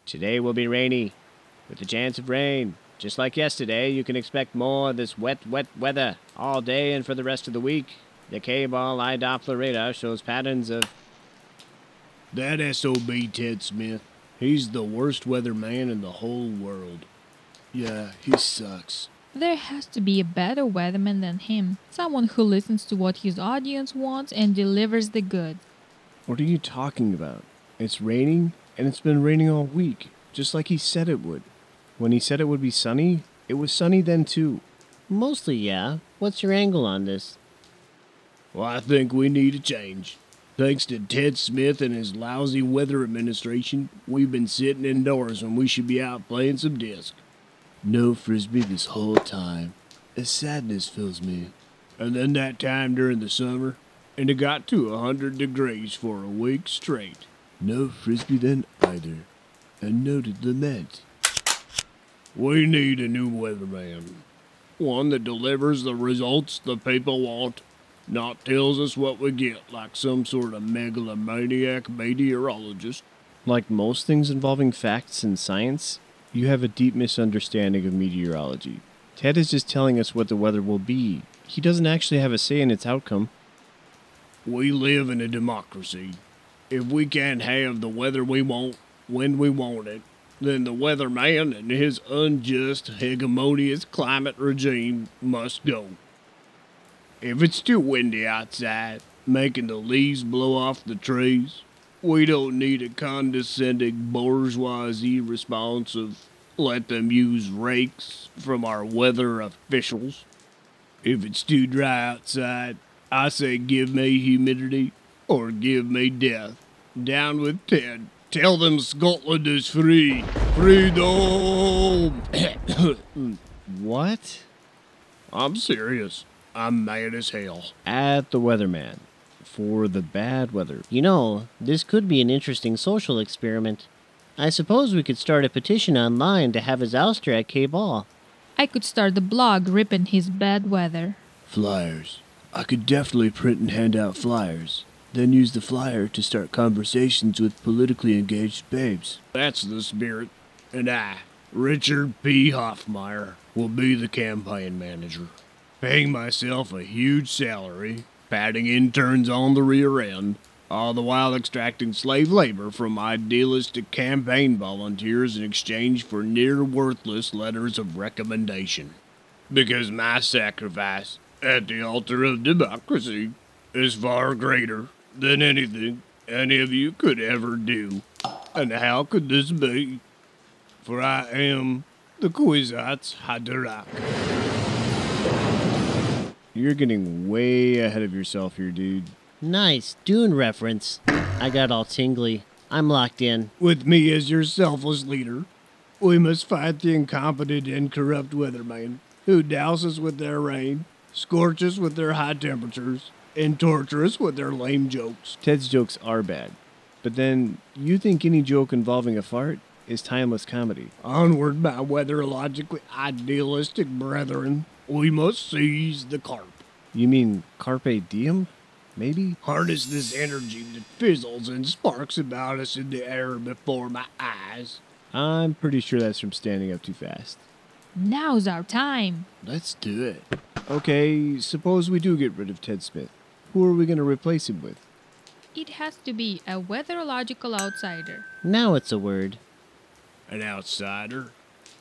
Today will be rainy, with a chance of rain. Just like yesterday, you can expect more of this wet weather all day and for the rest of the week. The K-ball eye Doppler radar shows patterns of... That SOB Ted Smith, he's the worst weatherman in the whole world. Yeah, he sucks. There has to be a better weatherman than him. Someone who listens to what his audience wants and delivers the goods. What are you talking about? It's raining, and it's been raining all week, just like he said it would. When he said it would be sunny, it was sunny then too. Mostly, yeah. What's your angle on this? Well, I think we need a change. Thanks to Ted Smith and his lousy weather administration, we've been sitting indoors when we should be out playing some disc. No frisbee this whole time. A sadness fills me. And then that time during the summer, and it got to 100 degrees for a week straight. No frisbee then either. A noted lament. We need a new weatherman. One that delivers the results the people want, not tells us what we get like some sort of megalomaniac meteorologist. Like most things involving facts and science, you have a deep misunderstanding of meteorology. Ted is just telling us what the weather will be. He doesn't actually have a say in its outcome. We live in a democracy. If we can't have the weather we want when we want it, then the weatherman and his unjust, hegemonious climate regime must go. If it's too windy outside, making the leaves blow off the trees, we don't need a condescending bourgeoisie response of let them use rakes from our weather officials. If it's too dry outside, I say give me humidity or give me death. Down with Ted. Tell them Scotland is free. Freedom! What? I'm serious. I'm mad as hell. At the weatherman. For the bad weather. You know, this could be an interesting social experiment. I suppose we could start a petition online to have his ouster at K-Ball. I could start a blog ripping his bad weather. Flyers. I could definitely print and hand out flyers. Then use the flyer to start conversations with politically engaged babes. That's the spirit. And I, Richard P. Hoffmeyer, will be the campaign manager. Paying myself a huge salary, patting interns on the rear end, all the while extracting slave labor from idealistic campaign volunteers in exchange for near-worthless letters of recommendation. Because my sacrifice at the altar of democracy is far greater than anything any of you could ever do. And how could this be? For I am the Kwisatz Haderach. You're getting way ahead of yourself here, dude. Nice Dune reference. I got all tingly. I'm locked in. With me as your selfless leader, we must fight the incompetent and corrupt weathermen who douse us with their rain, scorch us with their high temperatures, and torture us with their lame jokes. Ted's jokes are bad. But then, you think any joke involving a fart is timeless comedy. Onward, my weatherologically idealistic brethren. We must seize the carp. You mean carpe diem? Maybe? Harness this energy that fizzles and sparks about us in the air before my eyes. I'm pretty sure that's from standing up too fast. Now's our time. Let's do it. Okay, suppose we do get rid of Ted Smith. Who are we going to replace him with? It has to be a weatherological outsider. Now it's a word. An outsider?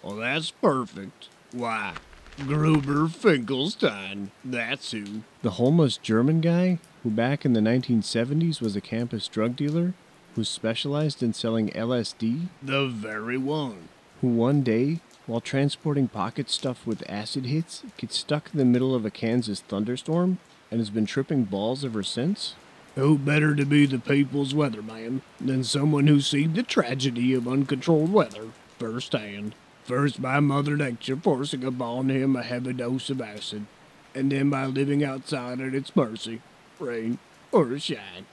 Well, that's perfect. Why, Gruber Finkelstein, that's who. The homeless German guy who back in the 1970s was a campus drug dealer who specialized in selling LSD? The very one. Who one day, while transporting pocket stuff with acid hits, gets stuck in the middle of a Kansas thunderstorm and has been tripping balls ever since? Who better to be the people's weatherman than someone who's seen the tragedy of uncontrolled weather firsthand? First by Mother Nature forcing upon him a heavy dose of acid, and then by living outside at its mercy, rain or shine.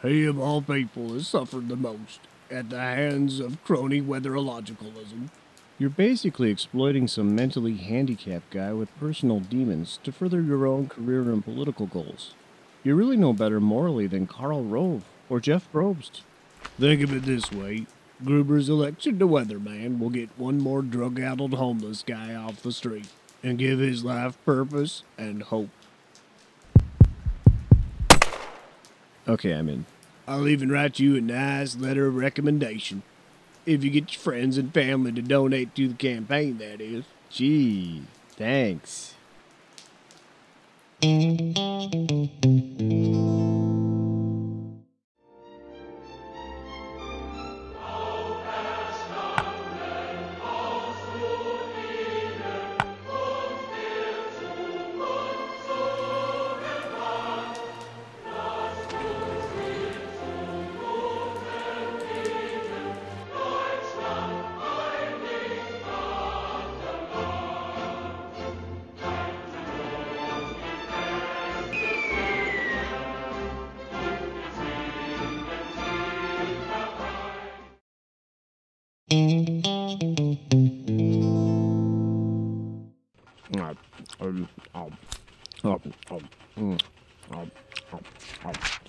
He of all people has suffered the most at the hands of crony weatherologicalism. You're basically exploiting some mentally handicapped guy with personal demons to further your own career and political goals. You're really no better morally than Karl Rove or Jeff Probst. Think of it this way. Gruber's election to weatherman will get one more drug-addled homeless guy off the street and give his life purpose and hope. Okay, I'm in. I'll even write you a nice letter of recommendation. If you get your friends and family to donate to the campaign, that is. Gee, thanks.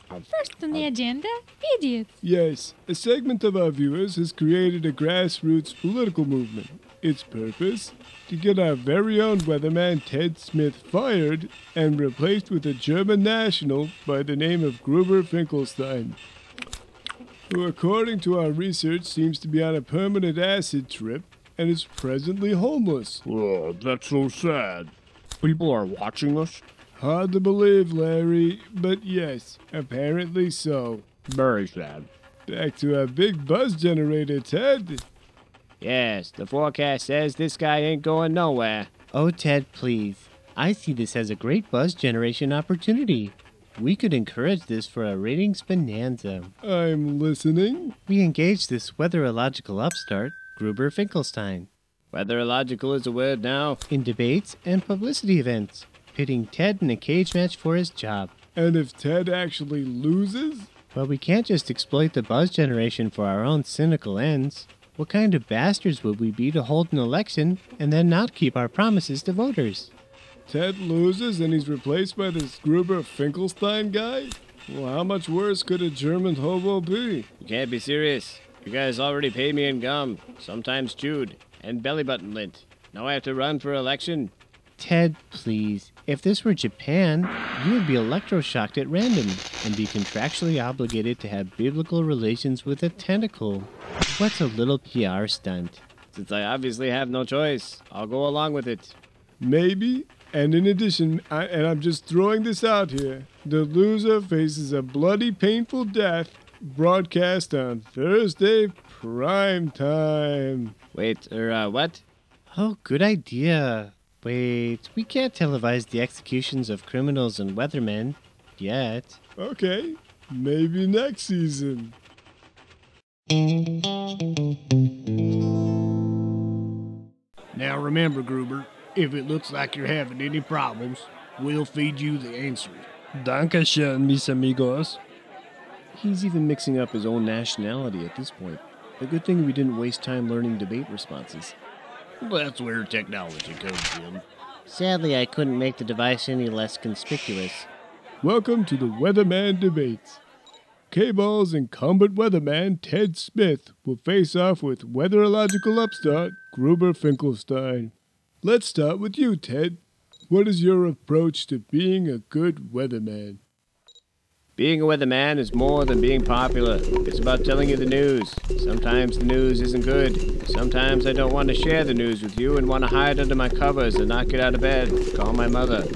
First on the agenda, idiots. Yes, a segment of our viewers has created a grassroots political movement. Its purpose? To get our very own weatherman Ted Smith fired and replaced with a German national by the name of Gruber Finkelstein, who according to our research seems to be on a permanent acid trip and is presently homeless. Oh, that's so sad. People are watching us? Hard to believe, Larry, but yes, apparently so. Very sad. Back to our big buzz generator, Ted. Yes, the forecast says this guy ain't going nowhere. Oh, Ted, please. I see this as a great buzz generation opportunity. We could encourage this for a ratings bonanza. I'm listening. We engage this weatherological upstart, Gruber Finkelstein, Weatherological is a word now. in debates and publicity events, pitting Ted in a cage match for his job. And if Ted actually loses? But we can't just exploit the buzz generation for our own cynical ends. What kind of bastards would we be to hold an election and then not keep our promises to voters? Ted loses and he's replaced by this Gruber Finkelstein guy? Well, how much worse could a German hobo be? You can't be serious. You guys already pay me in gum, sometimes chewed, and belly button lint. Now I have to run for election. Ted, please. If this were Japan, you would be electroshocked at random and be contractually obligated to have biblical relations with a tentacle. What's a little PR stunt? Since I obviously have no choice, I'll go along with it. Maybe. And in addition, I'm just throwing this out here, the loser faces a bloody, painful death broadcast on Thursday prime time. Wait, what? Oh, good idea. Wait, we can't televise the executions of criminals and weathermen. Yet. Okay, maybe next season. Now remember, Gruber, if it looks like you're having any problems, we'll feed you the answers. Dankeschön, mis amigos. He's even mixing up his own nationality at this point. A good thing we didn't waste time learning debate responses. That's where technology comes in. Sadly, I couldn't make the device any less conspicuous. Welcome to the Weatherman Debates. K-Ball's incumbent weatherman Ted Smith will face off with weatherological upstart Gruber Finkelstein. Let's start with you, Ted. What is your approach to being a good weatherman? Being a weatherman is more than being popular. It's about telling you the news. Sometimes the news isn't good. Sometimes I don't want to share the news with you and want to hide under my covers and not get out of bed. Call my mother.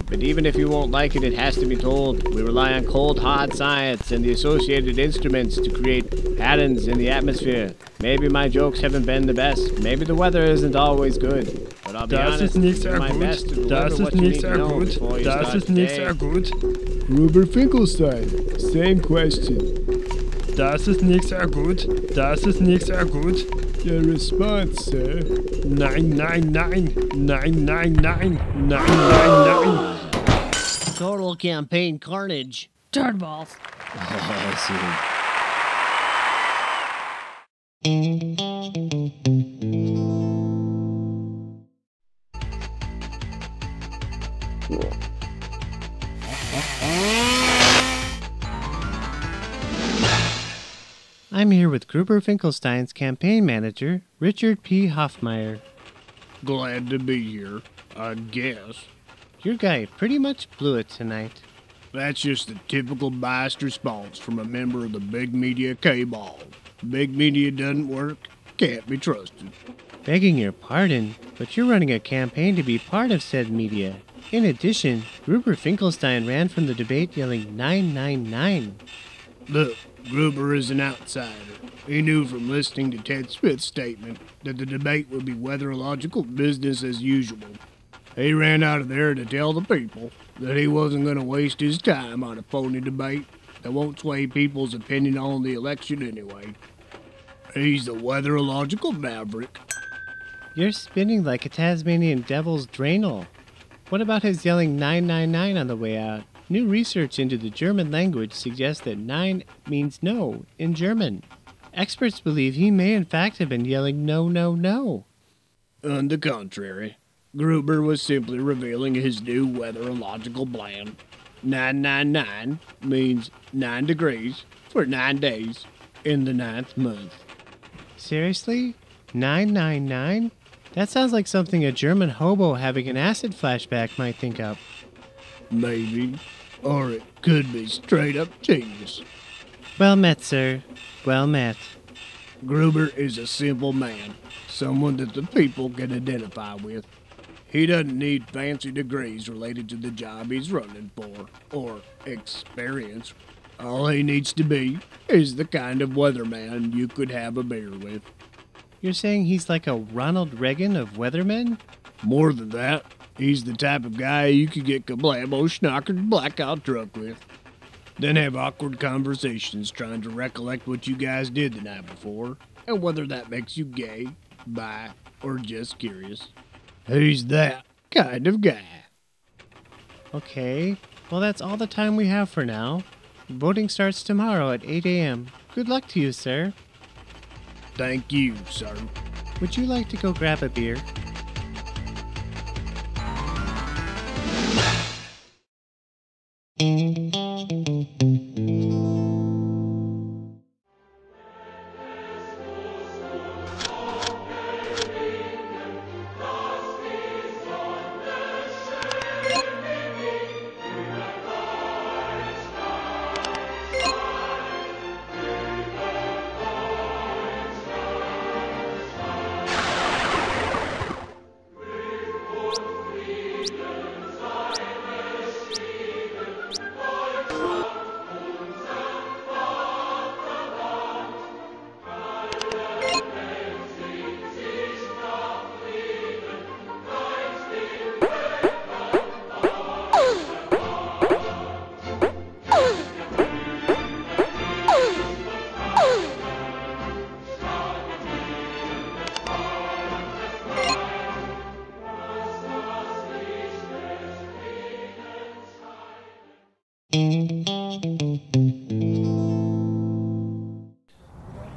But even if you won't like it, it has to be told. We rely on cold, hard science and the associated instruments to create patterns in the atmosphere. Maybe my jokes haven't been the best. Maybe the weather isn't always good. But I'll be Das honest, ist nicht do sehr my gut. best to Das deliver ist what you nicht need to sehr know gut. before you Das start ist nicht today. sehr gut. Gruber Finkelstein, same question. Das ist nicht sehr gut. Das ist nicht sehr gut. Your response, sir. Nein, nein, nein. Nein, nein, nein. Nein, nein, nein. Total campaign carnage. Dirtballs. I see. I'm here with Gruber Finkelstein's campaign manager, Richard P. Hoffmeyer. Glad to be here, I guess. Your guy pretty much blew it tonight. That's just a typical biased response from a member of the big media cabal. Big media doesn't work, can't be trusted. Begging your pardon, but you're running a campaign to be part of said media. In addition, Gruber Finkelstein ran from the debate yelling 999. Look, Gruber is an outsider. He knew from listening to Ted Smith's statement that the debate would be weatherological business as usual. He ran out of there to tell the people that he wasn't going to waste his time on a phony debate that won't sway people's opinion on the election anyway. He's the weatherological maverick. You're spinning like a Tasmanian devil's drainel. What about his yelling 999 on the way out? New research into the German language suggests that 9 means no in German. Experts believe he may in fact have been yelling no, no, no. On the contrary, Gruber was simply revealing his new weatherological plan. 999 means 9 degrees for 9 days in the 9th month. Seriously? 999? That sounds like something a German hobo having an acid flashback might think up. Maybe. Or it could be straight up genius. Well met, sir. Well met. Gruber is a simple man. Someone that the people can identify with. He doesn't need fancy degrees related to the job he's running for, or experience. All he needs to be is the kind of weatherman you could have a beer with. You're saying he's like a Ronald Reagan of weathermen? More than that, he's the type of guy you could get kablamo schnockered blackout drunk with. Then have awkward conversations trying to recollect what you guys did the night before, and whether that makes you gay, bi, or just curious. He's that kind of guy. Okay, well that's all the time we have for now. Voting starts tomorrow at 8 a.m. Good luck to you, sir. Thank you, sir. Would you like to go grab a beer?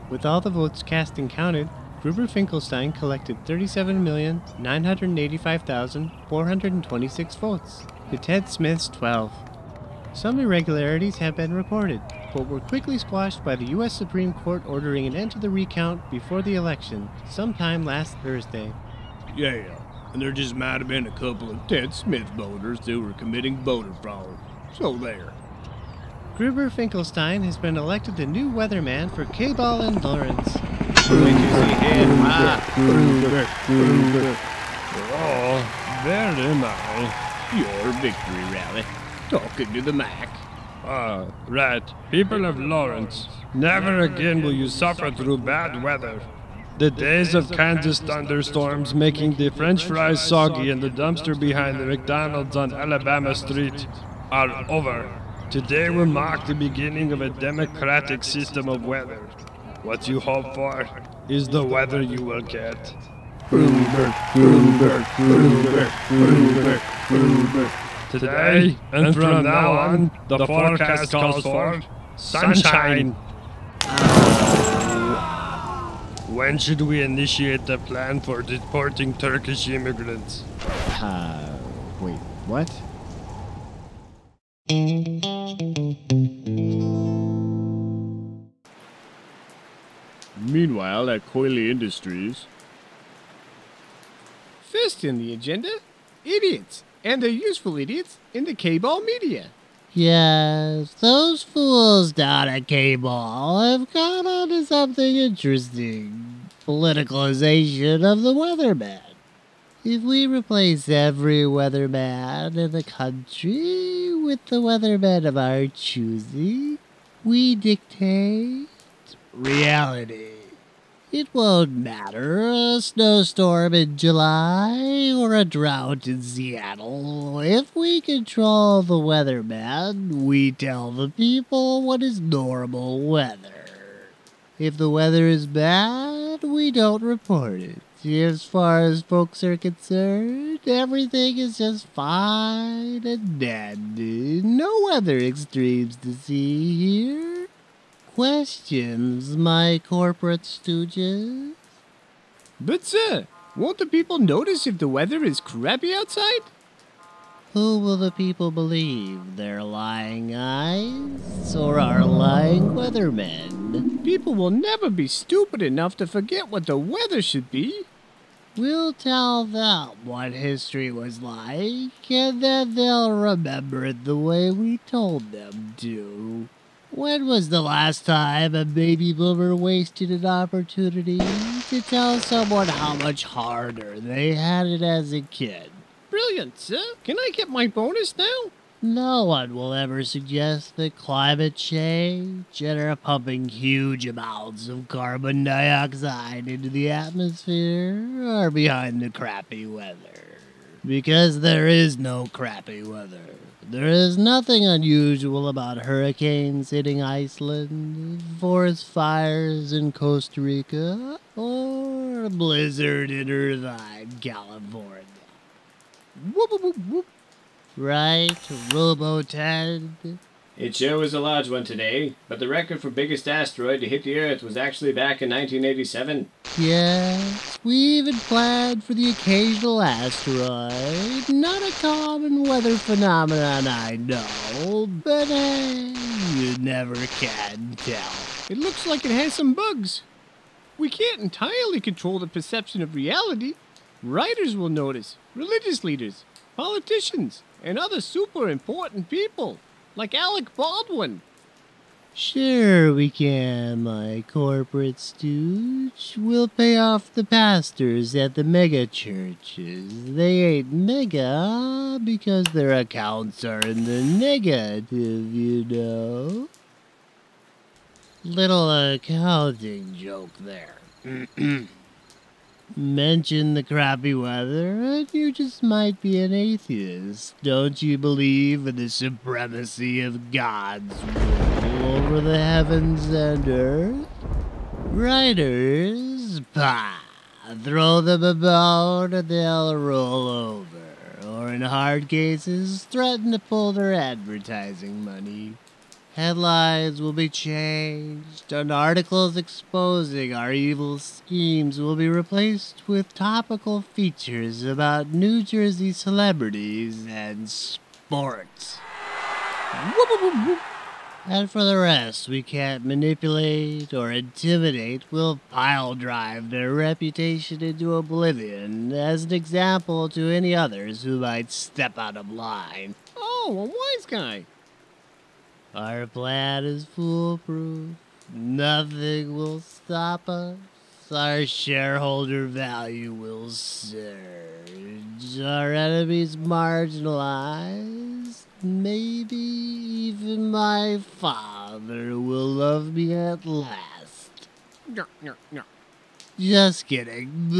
With all the votes cast and counted, Gruber Finkelstein collected 37,985,426 votes, to Ted Smith's 12. Some irregularities have been reported, but were quickly squashed by the U.S. Supreme Court ordering an end to the recount before the election, sometime last Thursday. Yeah, and there just might have been a couple of Ted Smith voters who were committing voter fraud. So there. Gruber Finkelstein has been elected the new weatherman for K-Ball and Lawrence. Gruber. Oh, there am I. Your victory rally. Talking to the Mac. Right. People of Lawrence, never again will you suffer through bad weather. The days of Kansas thunderstorms making the French fries soggy in the dumpster behind the McDonald's on Alabama Street are over. Today will mark the beginning of a democratic system of weather. What you hope for is the weather you will get. Today, and from now on, the forecast calls for sunshine. When should we initiate the plan for deporting Turkish immigrants? Wait, what? Meanwhile, at Coily Industries, First in the agenda, idiots, and they're useful idiots in the K-ball media. Yes, those fools down at K-Ball have caught on to something interesting. Politicalization of the weatherman. If we replace every weatherman in the country with the weatherman of our choosing, we dictate reality. It won't matter a snowstorm in July or a drought in Seattle. If we control the weatherman, we tell the people what is normal weather. If the weather is bad, we don't report it. As far as folks are concerned, everything is just fine and dandy. No weather extremes to see here. Questions, my corporate stooges? But sir, won't the people notice if the weather is crappy outside? Who will the people believe? Their lying eyes or our lying weathermen? People will never be stupid enough to forget what the weather should be. We'll tell them what history was like, and then they'll remember it the way we told them to. When was the last time a baby boomer wasted an opportunity to tell someone how much harder they had it as a kid? Brilliant, sir. Can I get my bonus now? No one will ever suggest that climate change and our pumping huge amounts of carbon dioxide into the atmosphere are behind the crappy weather. Because there is no crappy weather. There is nothing unusual about hurricanes hitting Iceland, forest fires in Costa Rica, or a blizzard in Irvine, California. Whoop, whoop, whoop, whoop. Right, Robo-Ted? It sure was a large one today, but the record for biggest asteroid to hit the Earth was actually back in 1987. Yes, we even planned for the occasional asteroid. Not a common weather phenomenon, I know, but hey, you never can tell. It looks like it has some bugs. We can't entirely control the perception of reality. Writers will notice, religious leaders, politicians, and other super important people, like Alec Baldwin. Sure we can, my corporate stooge. We'll pay off the pastors at the mega churches. They ain't mega because their accounts are in the negative, you know. Little accounting joke there. Mention the crappy weather, and you just might be an atheist. Don't you believe in the supremacy of God's rule over the heavens and earth? Writers, pah! Throw them a bone and they'll roll over. Or in hard cases, threaten to pull their advertising money. Headlines will be changed, and articles exposing our evil schemes will be replaced with topical features about New Jersey celebrities and sports. Whoop, whoop, whoop, whoop. And for the rest we can't manipulate or intimidate, we'll pile drive their reputation into oblivion as an example to any others who might step out of line. Oh, a wise guy. Our plan is foolproof. Nothing will stop us. Our shareholder value will surge. Our enemies marginalized. Maybe even my father will love me at last. Just kidding.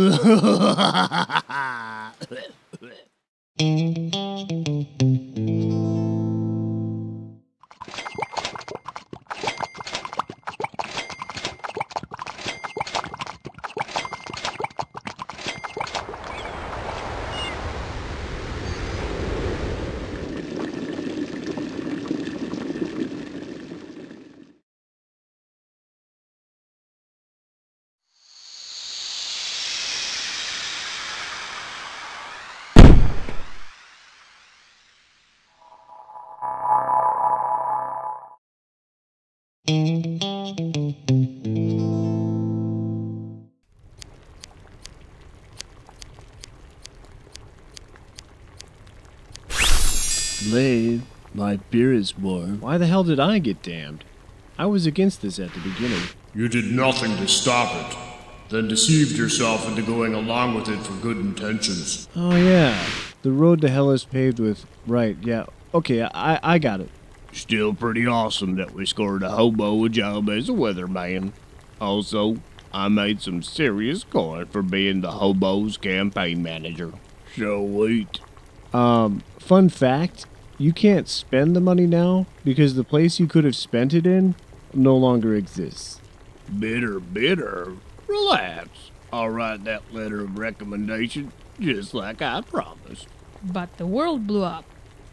that beer is warm. Why the hell did I get damned? I was against this at the beginning. You did nothing to stop it, then deceived yourself into going along with it for good intentions. Oh yeah, the road to hell is paved with... Right, yeah. Okay, I got it. Still pretty awesome that we scored a hobo a job as a weatherman. Also, I made some serious coin for being the hobo's campaign manager. Sweet. Fun fact, you can't spend the money now because the place you could have spent it in no longer exists. Bitter. Relax. I'll write that letter of recommendation just like I promised. But the world blew up,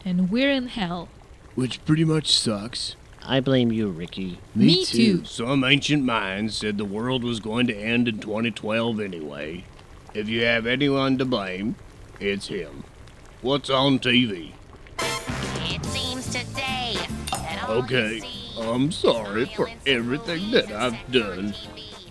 and we're in hell. Which pretty much sucks. I blame you, Ricky. Me too. Some ancient minds said the world was going to end in 2012 anyway. If you have anyone to blame, it's him. What's on TV? It seems today that all Okay, you see I'm sorry is for everything that I've done. TV.